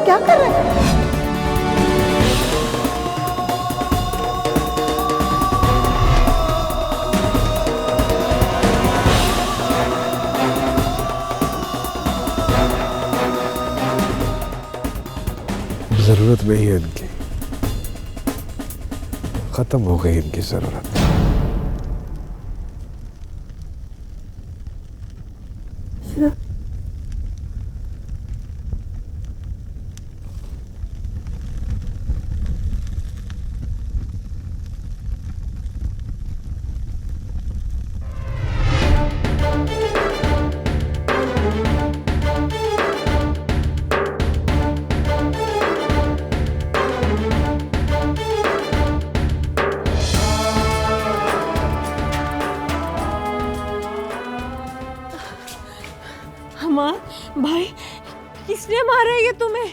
क्या कर रहे हैं? जरूरत नहीं है इनकी, खत्म हो गई इनकी जरूरत। भाई किसने मारा ये तुम्हें?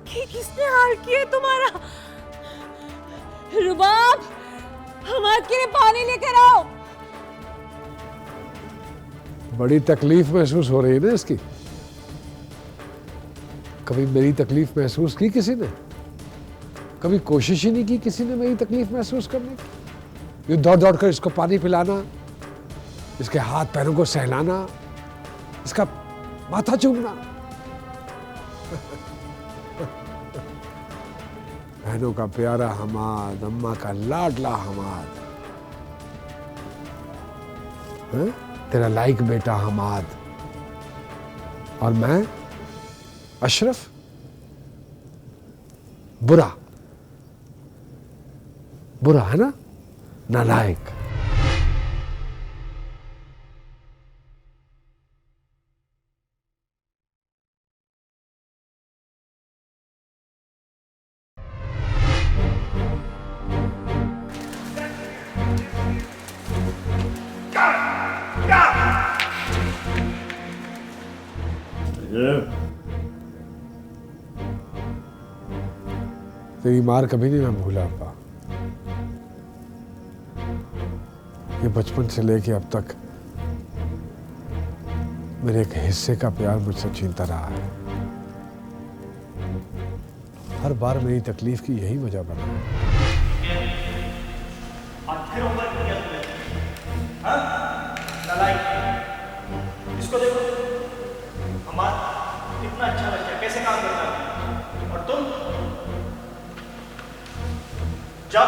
किसने हार किया तुम्हारा? रुबाब, हमारे के लिए पानी लेकर आओ। बड़ी तकलीफ महसूस हो रही है ना इसकी। कभी मेरी तकलीफ महसूस की किसी ने? कभी कोशिश ही नहीं की किसी ने मेरी तकलीफ महसूस करने की। ये दौड़ दौड़ कर इसको पानी पिलाना, इसके हाथ पैरों को सहलाना, इसका माथा चूमना। बहनों का प्यारा हमाद, अम्मा का लाडला हमाद, तेरा लाइक बेटा हमाद, और मैं अशरफ बुरा बुरा है ना, नालायक। तेरी मार कभी नहीं मैं भूला अब्बा। ये बचपन से लेके अब तक मेरे एक हिस्से का प्यार मुझसे छीनता रहा है। हर बार मेरी तकलीफ की यही वजह बना। इसको देखो, हमारा कितना अच्छा बच्चा है, कैसे काम करता है, और तुम जाओ।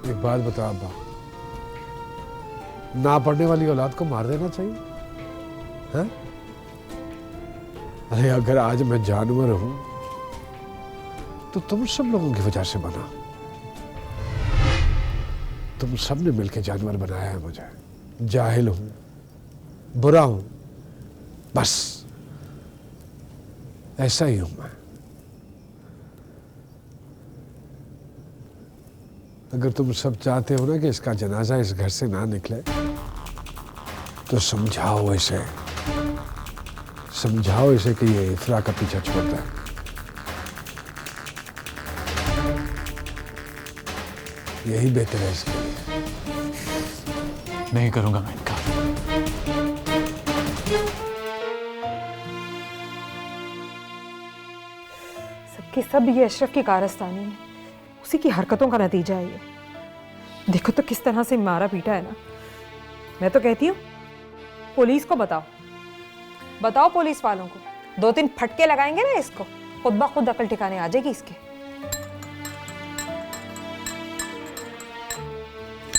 एक बात बता अब्बा, ना पढ़ने वाली औलाद को मार देना चाहिए? हैं? अरे अगर आज मैं जानवर हूं तो तुम सब लोगों की वजह से बना। तुम सब ने मिलकर जानवर बनाया है मुझे। जाहिल हूं, बुरा हूं, बस ऐसा ही हूं मैं। अगर तुम सब चाहते हो ना कि इसका जनाजा इस घर से ना निकले, तो समझाओ इसे कि ये इफ्रा का पीछा छोड़ता है। यही बेहतर है इसके लिए। नहीं करूंगा मैं इनका। सबके सब ये अशरफ की कारस्तानी है, उसी की हरकतों का नतीजा है ये। देखो तो किस तरह से मारा पीटा है ना। मैं तो कहती हूँ पुलिस को बताओ पुलिस वालों को। 2-3 फटके लगाएंगे ना इसको, खुद ब खुद अकल ठिकाने आ जाएगी इसके।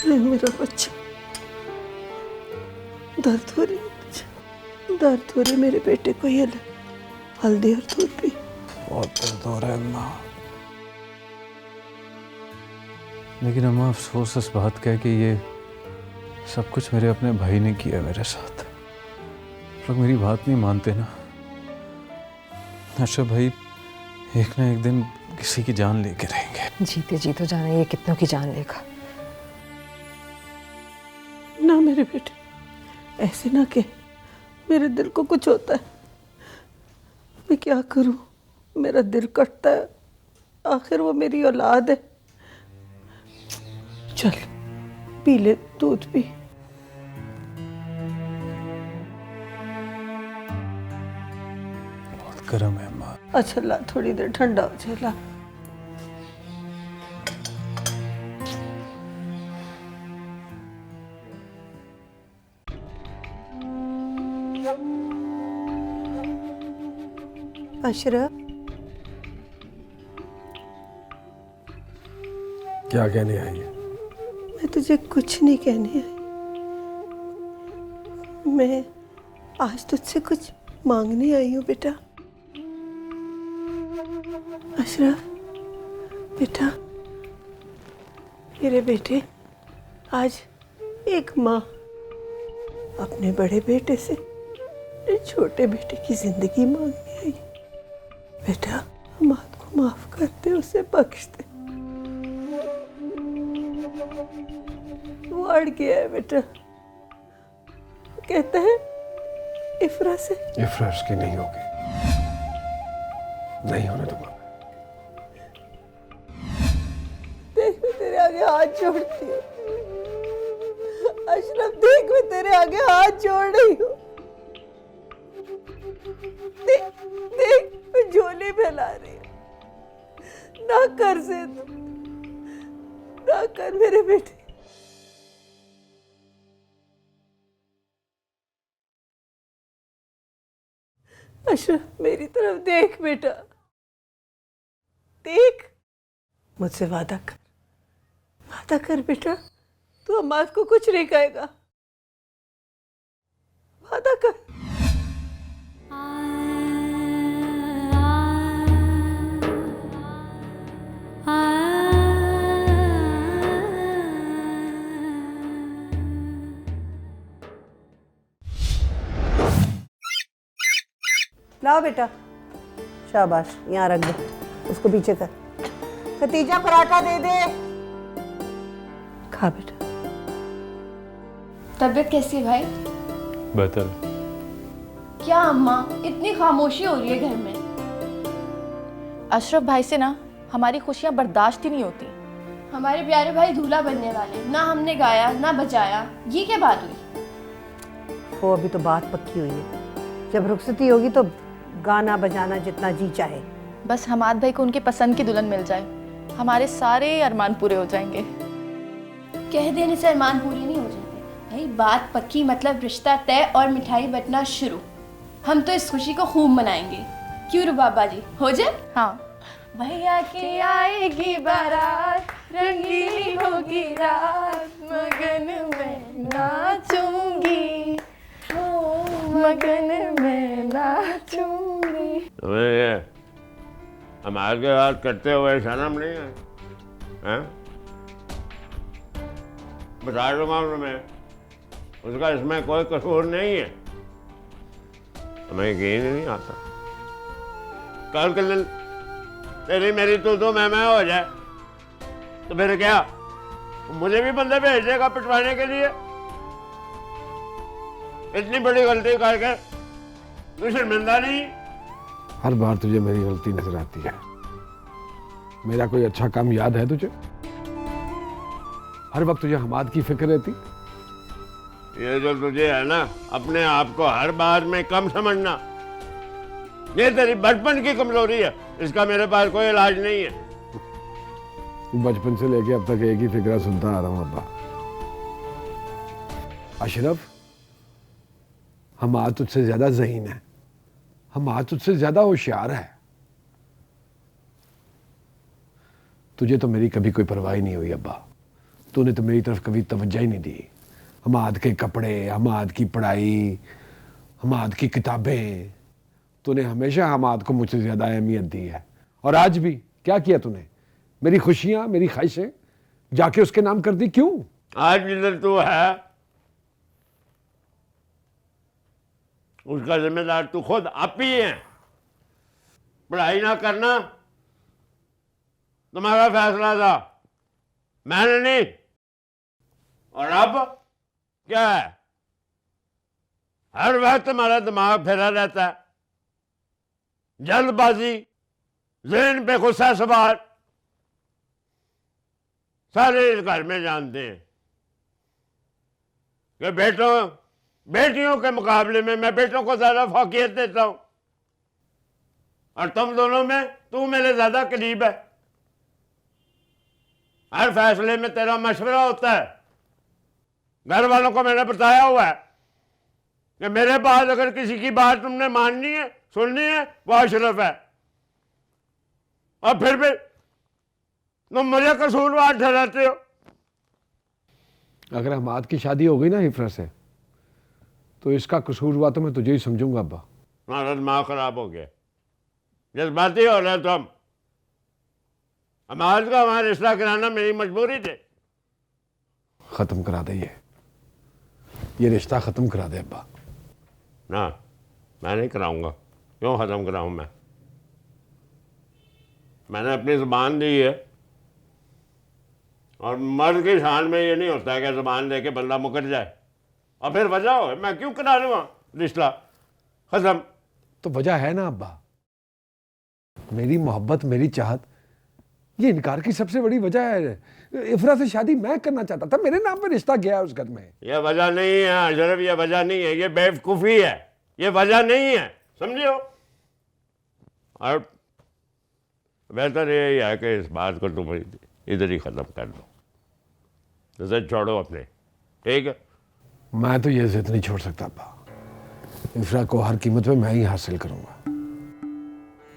मेरा बच्चा, दर्द हो रही है। दर्द हो रही मेरे बेटे को, ये ले हल्दी और दूध पी। बहुत दर्द हो रहा है अम्मा, लेकिन अम्मा अफसोस इस बात का है कि ये सब कुछ मेरे अपने भाई ने किया मेरे साथ। लोग मेरी बात नहीं मानते ना। अशरफ भाई एक ना एक दिन किसी की जान लेके रहेंगे। जीते जी तो जाने ये कितनों की जान लेगा। ना मेरे बेटे, ऐसे ना के, मेरे दिल को कुछ होता है। मैं क्या करूं, मेरा दिल कटता है। आखिर वो मेरी औलाद है। चल पी ले, दूध पी। बहुत गर्म है अम्मा। अच्छा ला, थोड़ी देर ठंडा हो जाए, ला। अशरफ, क्या कहने आई है? मैं तुझे कुछ नहीं कहने आई। मैं आज तुझसे कुछ मांगने आई हूँ बेटा। अशरफ बेटा, मेरे बेटे, आज एक माँ अपने बड़े बेटे से छोटे बेटे की जिंदगी मांगने आई। बेटा, माँ को माफ कर दे, उसे बख्श दे। वो अड़ गया है बेटा। कहते हैं इफ्रा से। इफ्रा उसकी नहीं होगी, नहीं होने दूंगा। देख, मैं तेरे आगे हाथ जोड़ती हूँ। अशरफ देख, मैं तेरे आगे हाथ जोड़ रही हूँ। देख देख, मैं झोली फैला रही हूँ। ना कर से, ना कर मेरे बेटे। अशरफ मेरी तरफ देख बेटा, देख। मुझसे वादा कर, वादा कर बेटा, तू अम्माद को कुछ नहीं कहेगा। वादा कर। लाओ बेटा, शाबाश, यहाँ रख दे, उसको पीछे कर। खतीजा पराठा दे दे। खा बेटा। तबीयत कैसी है भाई? बेहतर। क्या अम्मा, इतनी खामोशी हो रही है घर में? अशरफ भाई से ना हमारी खुशियाँ बर्दाश्त ही नहीं होती। हमारे प्यारे भाई दूल्हा बनने वाले, ना हमने गाया ना बजाया, ये क्या बात हुई? वो अभी तो बात पक्की हुई है। जब रुखसती होगी तो गाना बजाना जितना जी चाहे। बस हमाद भाई को उनके पसंद की दुल्हन मिल जाए, हमारे सारे अरमान पूरे हो जाएंगे। कह देने से अरमान पूरी नहीं हो जाते भाई। बात पक्की मतलब रिश्ता तय और मिठाई बंटना शुरू। हम तो इस खुशी को खूब मनाएंगे। क्यों रुबाबा जी, हो जाए? हाँ। भैया की आएगी बारात, रंगीली होगी रात, मगन में नाचूंगी, मगन में नाचूंगी। तुम्हें ये हमारे के साथ करते हुए शर्म नहीं है? हैं? बता दूंगा तुम्हें, उसका इसमें कोई कसूर नहीं है। तुम्हें यकीन ही नहीं आता। कल के दिन तेरी मेरी तो मैं हो जाए तो फिर क्या, मुझे भी बंदे भेज देगा पिटवाने के लिए? इतनी बड़ी गलती करके तू शर्मिंदा नहीं? हर बार तुझे मेरी गलती नजर आती है। मेरा कोई अच्छा काम याद है तुझे? हर वक्त तुझे हमाद की फिक्र रहती। ये जो तुझे है ना, अपने आप को हर बार में कम समझना, ये तेरी बचपन की कमजोरी है। इसका मेरे पास कोई इलाज नहीं है। बचपन से लेके अब तक एक ही फिक्रा सुनता आ रहा हूं अब्बा। अशरफ, हम आज तुझसे ज्यादा ज़हीन है, हम आज तुझसे ज्यादा होशियार है। तुझे तो मेरी कभी कोई परवाह ही नहीं हुई अब्बा। तूने तो मेरी तरफ कभी तवज्जो ही नहीं दी। हमाद के कपड़े, हमाद की पढ़ाई, हमाद की किताबें, तूने हमेशा हमाद को मुझसे ज़्यादा अहमियत दी है। और आज भी क्या किया तूने? मेरी खुशियां, मेरी ख्वाहिशें जाके उसके नाम कर दी। क्यों? आज जिधर तू है उसका जिम्मेदार तू खुद आप ही है। पढ़ाई ना करना तुम्हारा फैसला था, मैंने नहीं। और अब क्या है? हर वक्त तुम्हारा दिमाग फिरा रहता है, जल्दबाजी, ज़हन पे गुस्सा सवार। सारे इस घर में जानते हैं कि बेटियों के मुकाबले में मैं बेटों को ज्यादा फौकियत देता हूं, और तुम दोनों में तू मेरे ज्यादा करीब है। हर फैसले में तेरा मशवरा होता है। घर वालों को मैंने बताया हुआ है कि मेरे बाद अगर किसी की बात तुमने माननी है, सुननी है, वो अशरफ है। और फिर भी तुम मुझे कसूरवार ठहराते हो। अगर हमाद की शादी हो गई ना हिफ्रा से, तो इसका कसूर हुआ तो मैं तुझे ही समझूंगा अब्बा। हमारा दिमाग खराब हो गया, जज्बाती हो रहे तुम। हमाद का हमारा रिश्ता कराना मेरी मजबूरी थी। खत्म करा दे ये रिश्ता खत्म करा दे अब्बा। ना, मैं नहीं कराऊंगा। क्यों खत्म कराऊं मैं? मैंने अपनी जुबान दी है, और मर्द की शान में ये नहीं होता है कि जुबान दे के बंदा मुकर जाए और फिर वजह हो मैं क्यों करा लूँगा रिश्ता खत्म। तो वजह है ना अब्बा, मेरी मोहब्बत, मेरी चाहत, ये इनकार की सबसे बड़ी वजह है। इफ्रा से शादी मैं करना चाहता था, मेरे नाम पे रिश्ता गया उस घर में। ये वजह नहीं है अशरफ, ये वजह नहीं है, ये बेवकूफ़ी है, ये वजह नहीं है, समझियो। और बेहतर यही है कि इस बात को तुम इधर ही ख़त्म कर दो, जिद छोड़ो अपने, ठीक है? मैं तो ये जिद नहीं छोड़ सकता अब्बा। इफ्रा को हर कीमत पे मैं ही हासिल करूंगा।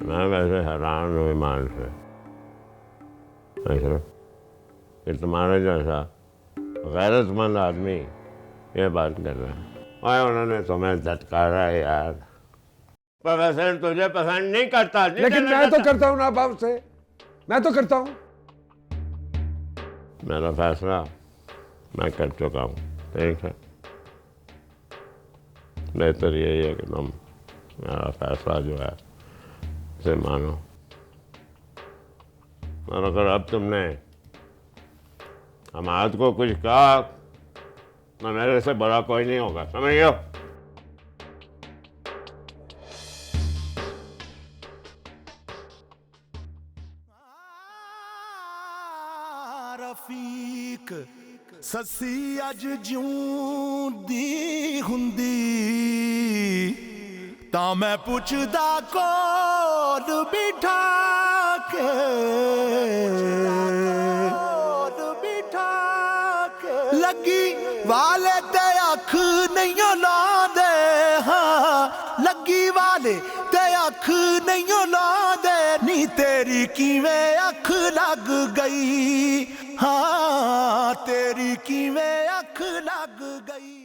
मैं वैसे हैरान हूँ ईमान से अशरफ कि तुम्हारे जैसा गैरतमंद आदमी ये बात कर रहा है। और उन्होंने तुम्हें झटकारा है यार। प्रोफेसर तुझे पसंद नहीं करता, लेकिन मैं तो करता हूँ ना अब्बा, उससे मैं तो करता हूँ। मेरा फैसला मैं कर चुका हूँ, ठीक है? बेहतर यही है कि तुम मेरा फैसला जो है उसे मानो। और अगर अब तुमने हमाद को कुछ कहा तो मेरे से बड़ा कोई नहीं होगा, समझ गए? रफीक ससी अज जिउंदी हुंदी तां मैं पुछदा कोल बिठा के लगी वाले ते अख नहीं लादे। हाँ लगी वाले ते अख नहीं लादे नी तेरी किवें अख लग गई। हाँ तेरी किवें अख लग गई।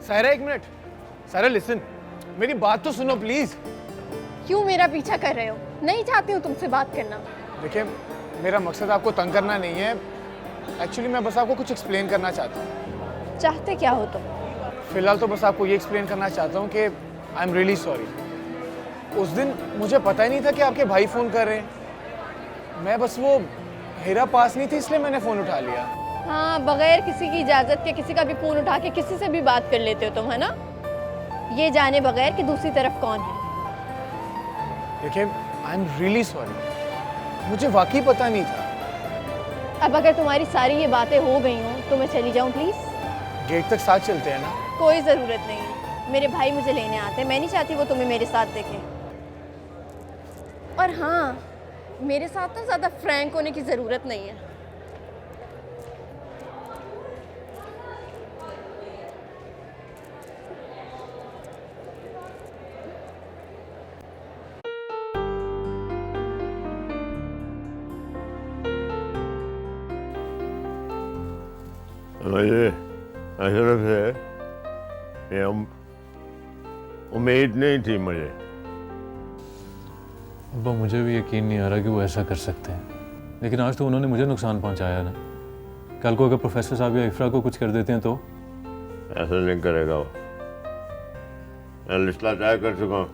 सायरा एक मिनट, सायरा लिसन, मेरी बात तो सुनो प्लीज। क्यों मेरा पीछा कर रहे हो? नहीं चाहती हूँ तुमसे बात करना। देखिए मेरा मकसद आपको तंग करना नहीं है, एक्चुअली मैं बस आपको कुछ एक्सप्लेन करना चाहता हूँ। चाहते क्या हो तुम? फिलहाल तो बस आपको ये एक्सप्लेन करना चाहता हूँ कि आई एम रियली सॉरी। उस दिन मुझे पता ही नहीं था कि आपके भाई फ़ोन कर रहे हैं। मैं बस वो हेरा पास नहीं थी इसलिए मैंने फ़ोन उठा लिया। हाँ, बगैर किसी की इजाज़त के किसी का भी फ़ोन उठा के किसी से भी बात कर लेते हो तुम, है ना? ये जाने बगैर कि दूसरी तरफ कौन है। देखिए आई एम रियली सॉरी, मुझे वाकई पता नहीं था। अब अगर तुम्हारी सारी ये बातें हो गई हों तो मैं चली जाऊँ प्लीज़? गेट तक साथ चलते हैं ना? कोई ज़रूरत नहीं है, मेरे भाई मुझे लेने आते हैं। मैं नहीं चाहती वो तुम्हें मेरे साथ देखें। और हाँ, मेरे साथ ना ज़्यादा फ्रैंक होने की ज़रूरत नहीं है। मुझे अशरफ से ये उम्मीद नहीं थी मुझे। अब्बा मुझे भी यकीन नहीं आ रहा कि वो ऐसा कर सकते हैं, लेकिन आज तो उन्होंने मुझे नुकसान पहुंचाया ना। कल को अगर प्रोफेसर साहब या इफ्रा को कुछ कर देते हैं तो? ऐसा नहीं करेगा वो। मैं रिश्ता तय कर चुका हूँ,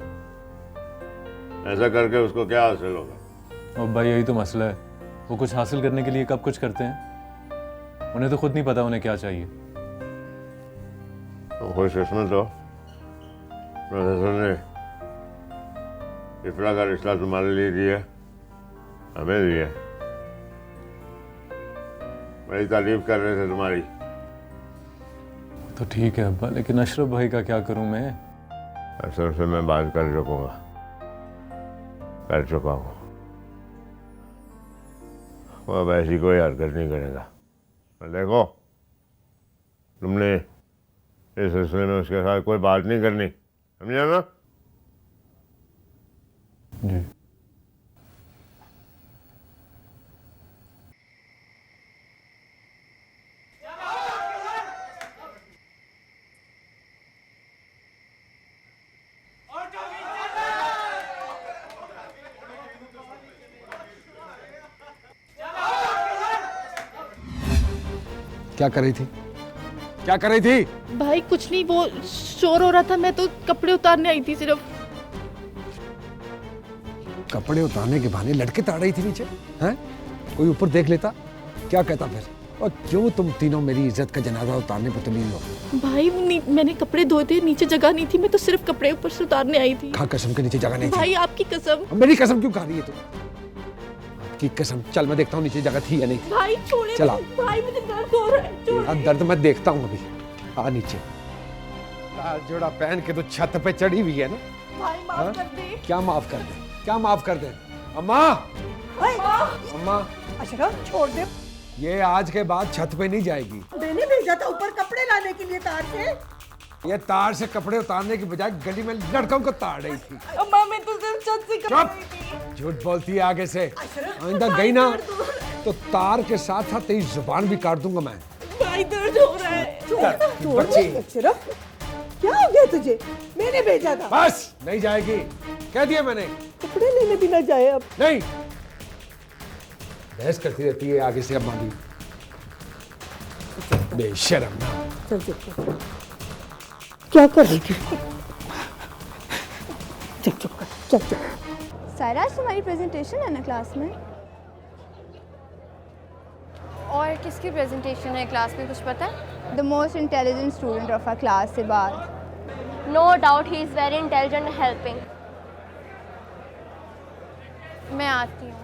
ऐसा करके उसको क्या हासिल होगा? और भाई यही तो मसला है, वो कुछ हासिल करने के लिए कब कुछ करते हैं, उन्हें तो खुद नहीं पता उन्हें क्या चाहिए। तो खुशकिस्मत हो, प्रोफेसर ने इफ्रा का रिश्ता तुम्हारे लिए दिया, हमें दिया। बड़ी तारीफ कर रहे थे तुम्हारी। तो ठीक है अब्बा, लेकिन अशरफ भाई का क्या करूं मैं? अशरफ से मैं बात कर चुका हूँ। वो अब ऐसी कोई हरकत नहीं करेगा। और देखो, तुमने इस सिलसिले में उसके साथ कोई बात नहीं करनी, समझा ना? जी। क्या कर रही थी? क्या कर रही थी? भाई कुछ नहीं, वो शोर हो रहा था, मैं तो कपड़े उतारने आई थी सिर्फ। कपड़े उतारने के बहाने लड़के ताड़ रही थी नीचे, हैं? कोई ऊपर देख लेता, क्या कहता फिर? और क्यों तुम तीनों मेरी इज्जत का जनाजा उतारने पर तुली हो? भाई मैंने कपड़े धोए थे, नीचे जगह नहीं थी, मैं तो सिर्फ कपड़े ऊपर से उतारने आई थी। खा कसम के नीचे जगह नहीं थी। भाई आपकी कसम। मेरी कसम क्यों खा रही है तू? आपकी कसम। चल मैं देखता हूँ नीचे जगह थी या नहीं। भाई छोड़े। चला। भाई मुझे दर्द हो रहा है। तेरा दर्द मैं देखता हूँ अभी। आ नीचे। लाल जोड़ा पहन के तो छत पे चढ़ी हुई है ना? भाई माफ कर दे। क्या माफ कर दे? क्या माफ कर दे? अम्मा, अम्मा, अशरफ छोड़ दे। ये आज के बाद छत पे नहीं जाएगी। मैंने भेजा था ऊपर कपड़े लाने के लिए तार से। ये तार से कपड़े उतारने की बजाय गली में लड़कों को ताड़ रही थी। अम्मा मैं तो सिर्फ छत से चुप! झूठ बोलती है आगे से। आइंदा गई ना तो तार के साथ साथ तेरी जुबान भी काट दूंगा मैं। भाई दर्द हो रहा है। बच्ची। अशरफ क्या हो गया तुझे? मैंने भेजा था। बस नहीं जाएगी, कह दिया मैंने। कपड़े लेने भी ना जाए अब। नहीं, बहस करती रहती है आगे से अम्मा भी। बेशर्म ना। चल चल क्या कर रही थी? चल चुप कर, चल चुप। सारा आज तुम्हारी प्रेजेंटेशन है ना क्लास में? और किसकी प्रेजेंटेशन है क्लास में, कुछ पता है? The most intelligent student of our class से बात। No doubt he is very intelligent and helping. मैं आती हूँ।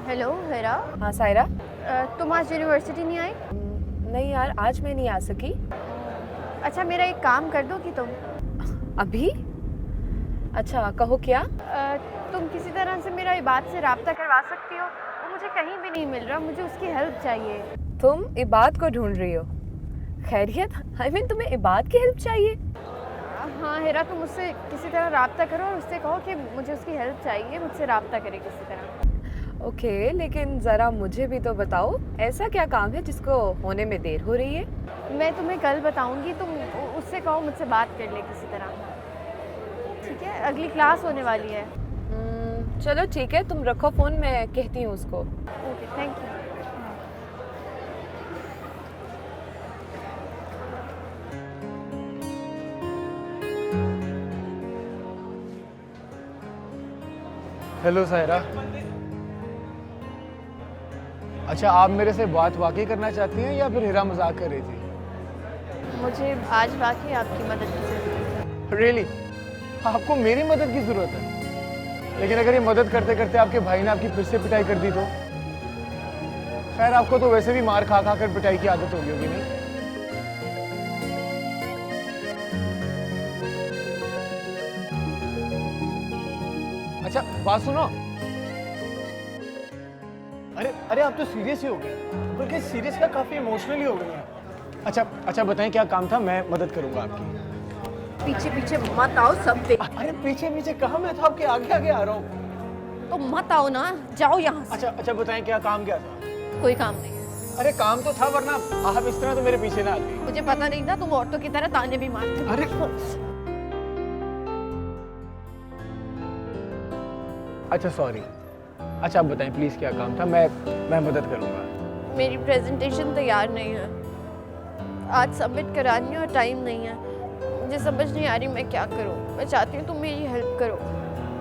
हेलो हेरा। हाँ सायरा। तुम आज यूनिवर्सिटी नहीं आई? नहीं यार, आज मैं नहीं आ सकी। अच्छा मेरा एक काम कर दो कि तुम अभी? अच्छा कहो क्या? तुम किसी तरह से मेरा इबाद से राब्ता करवा सकती हो? वो मुझे कहीं भी नहीं मिल रहा, मुझे उसकी हेल्प चाहिए। तुम इबाद को ढूंढ रही हो? खैरियत? आई मीन तुम्हें इबाद की हेल्प चाहिए? हाँ हेरा, तुम उससे किसी तरह राब्ता करो और उससे कहो कि मुझे उसकी हेल्प चाहिए, मुझसे राब्ता करे किसी तरह। ओके, लेकिन ज़रा मुझे भी तो बताओ, ऐसा क्या काम है जिसको होने में देर हो रही है? मैं तुम्हें कल बताऊंगी, तुम उससे कहो मुझसे बात कर ले किसी तरह, ठीक है? अगली क्लास होने वाली है। चलो ठीक है, तुम रखो फोन, मैं कहती हूँ उसको। Okay, thank you. Hello Saira. अच्छा, आप मेरे से बात वाकई करना चाहती हैं या फिर हीरा मजाक कर रही थी? मुझे आज वाकई आपकी मदद की ज़रूरत है। रियली? आपको मेरी मदद की ज़रूरत है? लेकिन अगर ये मदद करते करते आपके भाई ने आपकी फिर से पिटाई कर दी तो? खैर, आपको तो वैसे भी मार खा खा कर पिटाई की आदत होगी, नहीं? अच्छा, बात सुनो। अरे आप तो सीरियस ही हो गए, बल्कि सीरियस का काफी इमोशनली हो गए हैं। अच्छा बताएं क्या काम था, मैं मदद करूंगा आपकी। पीछे पीछे मत आओ, सब देख। अरे पीछे पीछे कहाँ, मैं तो आपके आगे आगे आ रहा हूँ। तो मत आओ ना, जाओ यहाँ से। अच्छा बताएं क्या काम क्या था? कोई काम नहीं है। अरे काम तो था, वरना आप इस तरह तो मेरे पीछे ना आती। मुझे पता नहीं था तुम औरतों की तरह ताने भी मारते हो। अरे अच्छा सॉरी। अच्छा आप बताएं प्लीज क्या काम था, मैं मदद करूंगा। मेरी प्रेजेंटेशन तैयार नहीं है, आज सबमिट करानी है और टाइम नहीं है। मुझे समझ नहीं आ रही मैं क्या करूं। मैं चाहती हूँ तुम मेरी हेल्प करो,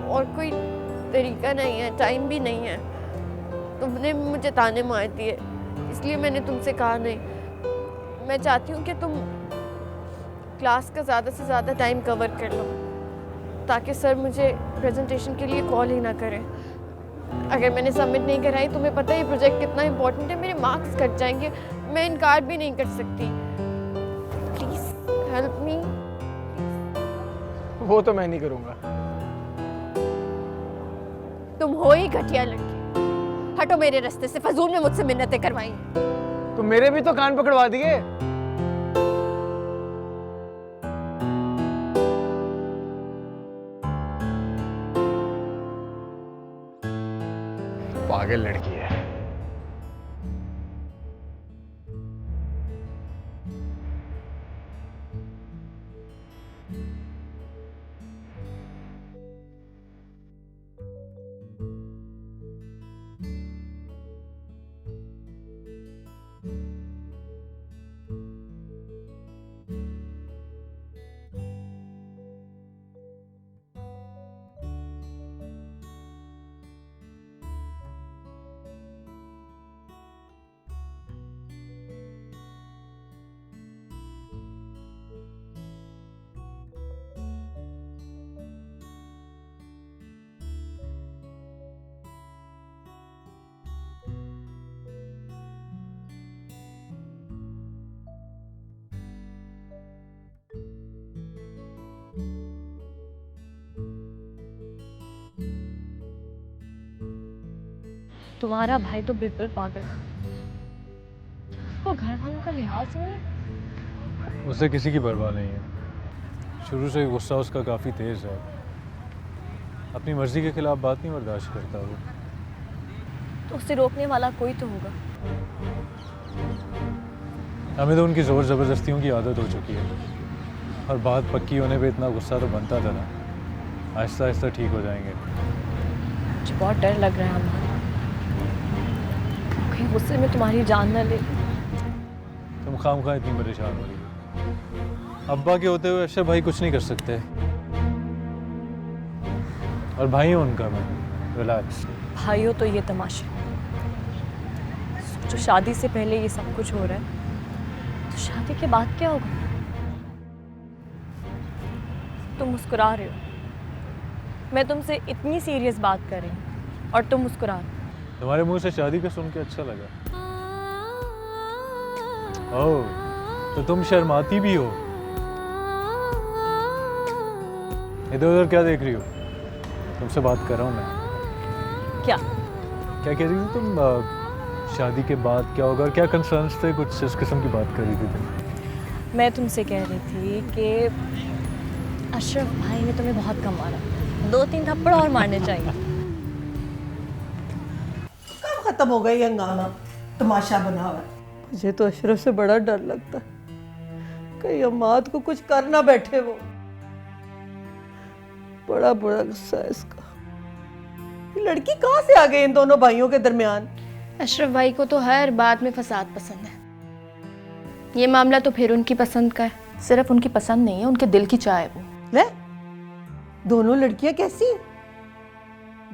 और कोई तरीका नहीं है, टाइम भी नहीं है। तुमने मुझे ताने मार दिए, इसलिए मैंने तुमसे कहा नहीं। मैं चाहती हूँ कि तुम क्लास का ज़्यादा से ज़्यादा टाइम कवर कर लो, ताकि सर मुझे प्रेजेंटेशन के लिए कॉल ही ना करें। अगर मैंने सबमिट नहीं कराई, तुम्हें पता है ये प्रोजेक्ट कितना इम्पोर्टेंट है, मेरे मार्क्स कट जाएंगे, मैं इनकार भी नहीं कर सकती। Please help me. वो तो मैं नहीं करूंगा। तुम हो ही घटिया लड़की, हटो मेरे रास्ते से। फजूल में मुझसे मिन्नतें करवाई। तो मेरे भी तो कान पकड़वा दिए। पागल लड़की है। तुम्हारा भाई तो बिल्कुल पागल है। वो घर वालों का लिहाज नहीं। उसे किसी की परवाह नहीं है। शुरू से ही गुस्सा उसका काफ़ी तेज़ है। अपनी मर्जी के खिलाफ बात नहीं बर्दाश्त करता वो। तो उसे रोकने वाला कोई तो होगा। हमें तो उनकी ज़ोर ज़बरदस्तियों की आदत हो चुकी है, और बात पक्की होने पे इतना गुस्सा तो बनता था ना। आहिस्ता आहिस्ता ठीक हो जाएंगे। मुझे बहुत डर लग रहा है हमारा, कहीं गुस्से में तुम्हारी जान न ले। तुम खामखा इतनी परेशान हो रही हो। अब्बा के होते हुए अशरफ भाई कुछ नहीं कर सकते, और भाई है उनका। मैं रिलैक्स। भाई हो तो ये तमाशा। सोचो शादी से पहले ये सब कुछ हो रहा है, तो शादी के बाद क्या होगा? तुम मुस्कुरा रहे हो, मैं तुमसे इतनी सीरियस बात कर रही हूँ और तुम मुस्कुरा रहे हो। तुम्हारे मुंह से शादी का सुन के अच्छा लगा। ओह, तो तुम शर्माती भी हो। इधर उधर क्या देख रही हो? तुमसे बात कर रहा हूँ मैं। क्या कह रही थी तुम? शादी के बाद क्या होगा, क्या कंसर्न्स थे? कुछ इस किस्म की बात कर रही थी तुम। मैं तुमसे कह रही थी कि अशरफ भाई ने तुम्हें बहुत कम मारा, 2-3 थप्पड़ और मारने चाहिए। कब खत्म हो गई हंगामा, तमाशा बना हुआ है। मुझे तो अशरफ से बड़ा डर लगता है, कहीं अम्माद को कुछ कर ना बैठे वो। बड़ा बुरा गुस्सा है इसका, ये लड़की कहाँ से आ गई इन दोनों भाइयों के दरमियान? अशरफ भाई को तो हर बात में फसाद पसंद है। ये मामला तो फिर उनकी पसंद का है। सिर्फ उनकी पसंद नहीं है, उनके दिल की चाह है वो। ले, दोनों लड़कियां कैसी हैं?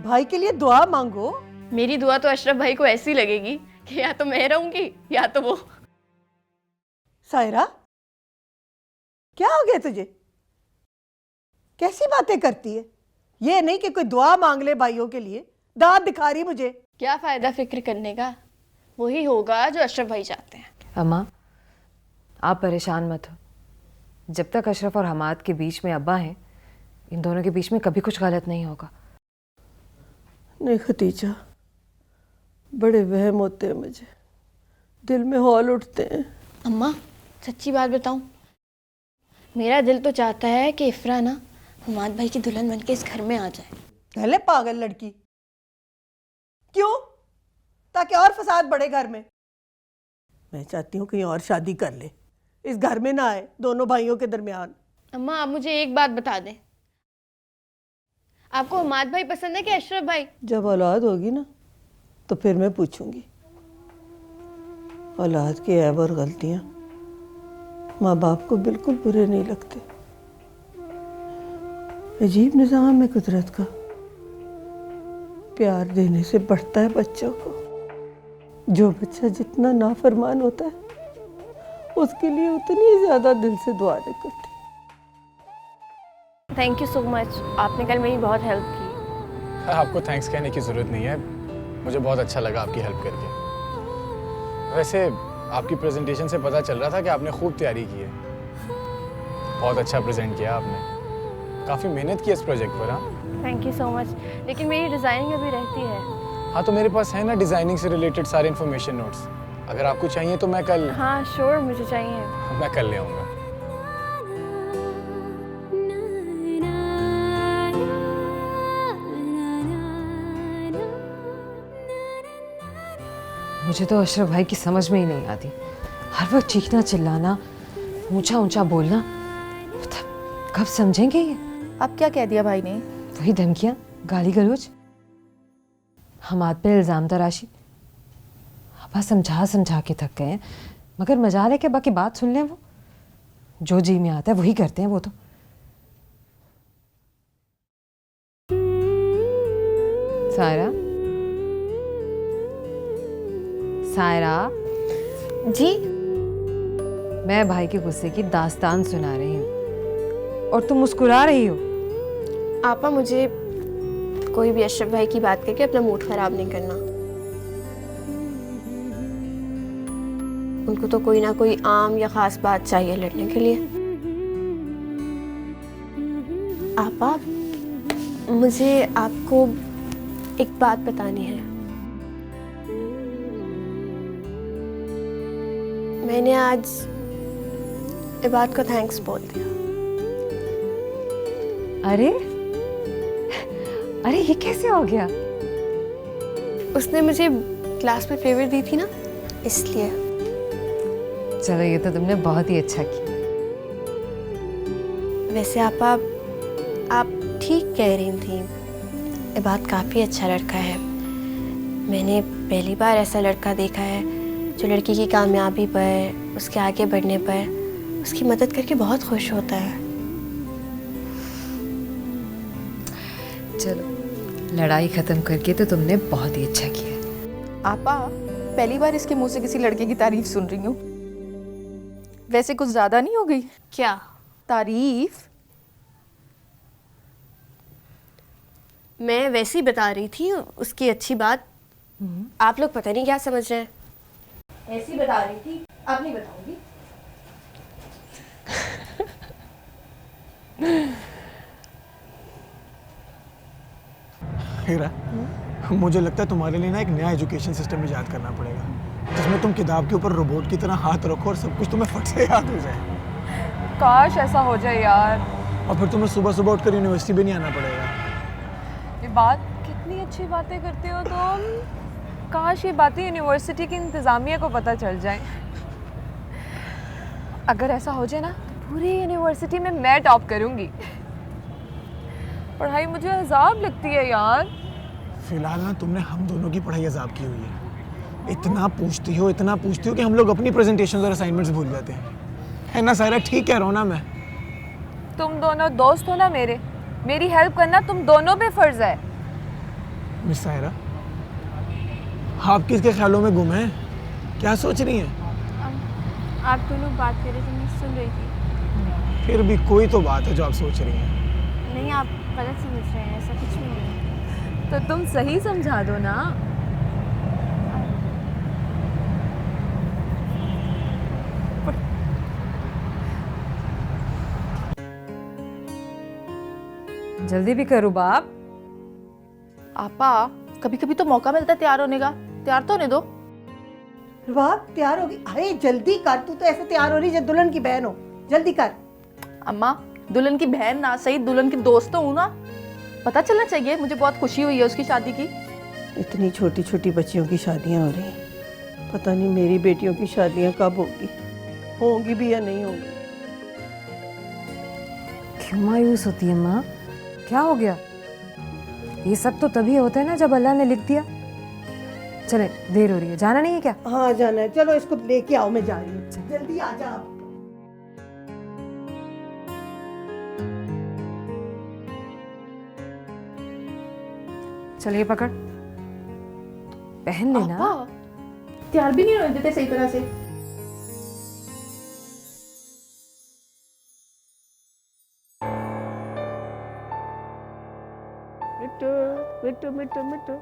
भाई के लिए दुआ मांगो। मेरी दुआ तो अशरफ भाई को ऐसी लगेगी कि या तो मैं रहूंगी या तो वो। सायरा, क्या हो गया तुझे? कैसी बातें करती है? ये नहीं कि कोई दुआ मांग ले भाइयों के लिए। दांत दिखा रही मुझे। क्या फायदा फिक्र करने का, वही होगा जो अशरफ भाई चाहते हैं। अम्मा, आप परेशान मत हो। जब तक अशरफ और हमाद के बीच में अब्बा हैं, इन दोनों के बीच में कभी कुछ गलत नहीं होगा। नहीं खतीजा, बड़े वहम होते हैं मुझे, दिल में हौल उठते हैं। अम्मा, सच्ची बात बताऊं, मेरा दिल तो चाहता है कि इफ्रा ना हमाद भाई की दुल्हन बनके इस घर में आ जाए। पहले पागल लड़की, क्यों? ताकि और फसाद बढ़े घर में। मैं चाहती हूँ कहीं और शादी कर ले, इस घर में ना आए दोनों भाइयों के दरमियान। अम्मा, आप मुझे एक बात बता दें, आपको हमाद भाई पसंद है कि अशरफ भाई? जब औलाद होगी ना तो फिर मैं पूछूंगी। औलाद की ऐब और गलतियां माँ बाप को बिल्कुल बुरे नहीं लगते। अजीब निज़ाम है कुदरत का, प्यार देने से बढ़ता है बच्चों को। जो बच्चा जितना नाफरमान होता है उसके लिए उतनी ज़्यादा दिल से दुआ निकलती। थैंक यू सो मच, आपने कल मेरी बहुत हेल्प की। आपको थैंक्स कहने की ज़रूरत नहीं है, मुझे बहुत अच्छा लगा आपकी हेल्प करके। वैसे आपकी प्रेजेंटेशन से पता चल रहा था कि आपने खूब तैयारी की है। बहुत अच्छा प्रेजेंट किया आपने, काफ़ी मेहनत की इस प्रोजेक्ट पर। हाँ, थैंक यू सो मच, लेकिन मेरी डिज़ाइनिंग अभी रहती है। हाँ, तो मेरे पास है ना डिज़ाइनिंग से रिलेटेड सारे इन्फॉर्मेशन नोट्स, अगर आपको चाहिए तो मैं कल। हाँ श्योर, मुझे चाहिए। मैं कल ले आऊँगा। मुझे तो अशरफ भाई की समझ में ही नहीं आती। हर वक्त चीखना चिल्लाना, ऊंचा ऊंचा बोलना, मतलब कब समझेंगे ये? अब क्या कह दिया भाई ने? वही धमकियां, गाली गलौज, हमाद पे इल्ज़ाम तराशी। अब्बा समझा समझा के थक गए हैं, मगर मजाल है कि बाकी बात सुन लें। वो जो जी में आता है वही करते हैं वो तो। सायरा, सायरा जी, मैं भाई के गुस्से की दास्तान सुना रही हूँ और तुम मुस्कुरा रही हो। आपा, मुझे कोई भी अशरफ भाई की बात करके अपना मूड खराब नहीं करना। उनको तो कोई ना कोई आम या खास बात चाहिए लड़ने के लिए। आपा, मुझे आपको एक बात बतानी है। मैंने आज इबाद को थैंक्स बोल दिया। अरे अरे, ये कैसे हो गया? उसने मुझे क्लास में फेवर दी थी ना, इसलिए। चलो, ये तो तुमने बहुत ही अच्छा किया। वैसे आप ठीक कह रही थी, इबाद काफ़ी अच्छा लड़का है। मैंने पहली बार ऐसा लड़का देखा है जो लड़की की कामयाबी पर, उसके आगे बढ़ने पर उसकी मदद करके बहुत खुश होता है। चलो, लड़ाई खत्म करके तो तुमने बहुत ही अच्छा किया। आपा, पहली बार इसके मुंह से किसी लड़के की तारीफ सुन रही हूँ। वैसे कुछ ज्यादा नहीं हो गई क्या तारीफ? मैं वैसे ही बता रही थी उसकी अच्छी बात। आप लोग पता नहीं क्या समझ रहे हैं। ऐसी बता रही थी, आप नहीं बताऊंगी। हीरा, मुझे लगता है तुम्हारे लिए ना एक नया एजुकेशन सिस्टम इजाद करना पड़ेगा, जिसमें तुम किताब के ऊपर रोबोट की तरह हाथ रखो और सब कुछ तुम्हें फट से याद हो जाए। काश ऐसा हो जाए यार। और फिर तुम्हें सुबह सुबह उठकर यूनिवर्सिटी भी नहीं आना पड़ेगा। ये बात, कितनी अच्छी बातें करते हो तुम। काश ये बातें यूनिवर्सिटी की इंतज़ामिया को पता चल जाए। अगर ऐसा हो जाए ना, पूरी यूनिवर्सिटी में मैं टॉप करूंगी। पढ़ाई मुझे अजाब लगती है यार। फिलहाल ना तुमने हम दोनों की पढ़ाई अजाब की हुई है। इतना पूछती हो कि हम लोग अपनी प्रेजेंटेशन और असाइनमेंट्स भूल जाते हैं, है ना सायरा? ठीक कह रहा हूँ ना मैं? तुम दोनों दोस्त हो ना मेरे, मेरी हेल्प करना तुम दोनों पे फर्ज है। मिस सायरा, आप किसके ख्यालों में गुम हैं? क्या सोच रही हैं? आप दोनों बात कर रहे थे, मैं सुन रही थी। फिर भी कोई तो बात है जो आप सोच रही हैं। नहीं, आप गलत समझ रहे हैं, ऐसा कुछ नहीं है। तो तुम सही समझा दो ना। जल्दी भी करो बाप। आपा, कभी कभी तो मौका मिलता है तैयार होने का, तैयार तो होने दो। वाह, तैयार होगी? अरे जल्दी कर, तू तो ऐसे तैयार हो रही जब दुल्हन की बहन हो। जल्दी कर। अम्मा, दुल्हन की बहन ना सही, दुल्हन की दोस्त तो हूँ ना, पता चलना चाहिए। मुझे बहुत खुशी हुई है उसकी शादी की। इतनी छोटी छोटी बच्चियों की शादियां हो रही हैं, पता नहीं मेरी बेटियों की शादियां कब होंगी भी या नहीं होंगी। क्यों मायूस होती है माँ? क्या हो गया? ये सब तो तभी होता है ना जब अल्लाह ने लिख दिया। चले, देर हो रही है, जाना नहीं है क्या? हाँ जाना है, चलो इसको लेके आओ, मैं जा रही हूँ। जल्दी आ जा। चलिए पकड़, पहन लेना। तैयार भी नहीं होने देते सही तरह से। मिट्टू मिट्टू मिट्टू मिट्टू।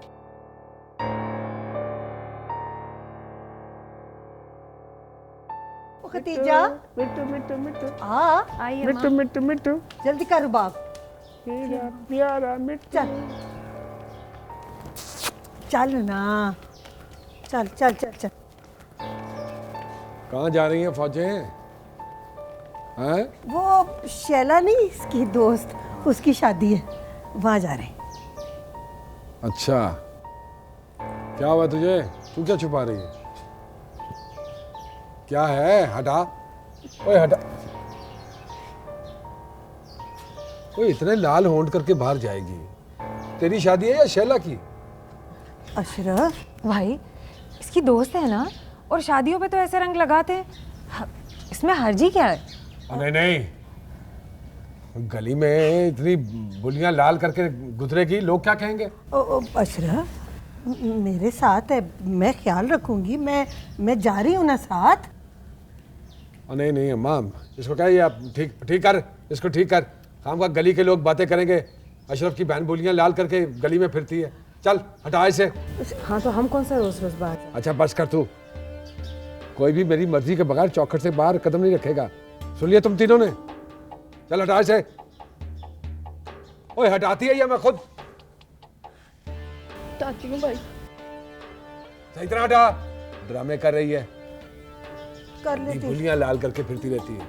खतीजा, मिट्टू मिट्टू मिट्टू आइए मिट्टू मिट्टू मिट्टू, जल्दी कर बाप। मेरा प्यारा मिट्टू, चल ना, चल चल चल चल। कहाँ जा रही हैं फौजें? हैं? वो शैला नहीं, इसकी दोस्त, उसकी शादी है, वहाँ जा रहे हैं। अच्छा, क्या हुआ तुझे? तू क्या छुपा रही है? क्या है? हटा, ओए हटा। ओए इतने लाल होंठ करके बाहर जाएगी? तेरी शादी है या शैला की? अशरफ भाई, इसकी दोस्त है ना, और शादियों पे तो ऐसे रंग लगाते हैं, इसमें हर्जी क्या है? नहीं नहीं, गली में इतनी बुलियां लाल करके गुजरेगी, लोग क्या कहेंगे? अशरफ मेरे साथ है, मैं ख्याल रखूंगी, मैं जा रही हूँ ना साथ। नहीं नहीं अम्मा, इसको क्या, ये आप ठीक कर, इसको ठीक कर। काम का गली के लोग बातें करेंगे, अशरफ की बहन बुलियां लाल करके गली में फिरती है। चल हटा इसे। हाँ तो हम कौन सा रोज रोज बात? अच्छा बस कर तू। कोई भी मेरी मर्जी के बगैर चौखट से बाहर कदम नहीं रखेगा, सुन लिया तुम तीनों ने? चल हटा इसे। ओए हटाती है या मैं खुद? हटाती हूँ भाई। सही तरह हटा, ड्रामे कर रही है, कर लेती। बुलियां लाल करके फिरती रहती है।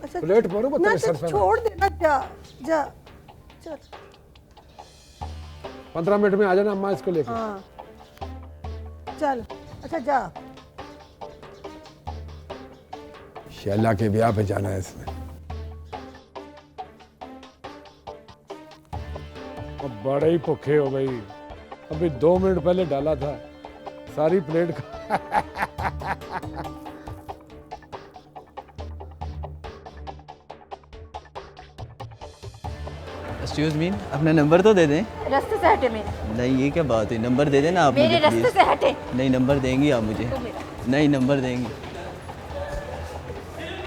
अच्छा प्लेट मारो मत, तेरे सर पे छोड़ देना, जा जा चल। 15 मिनट में आ जाना अम्मा इसको लेकर। हाँ चल, अच्छा जा। शैला के ब्याह पे जाना है इसमें। अब बड़े ही भूखे हो गई, अभी 2 मिनट पहले डाला था, सारी प्लेट एक्सक्यूज मी, अपना नंबर तो दे दें। रास्ते से हटे मेरे। नहीं ये क्या बात है, नंबर दे देना आप मेरे मुझे रास्ते प्लीज। से हटे। नहीं नंबर देंगी आप मुझे? नहीं नंबर देंगी।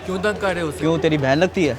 क्यों तंग कर रहे हो? क्यों, तेरी बहन लगती है?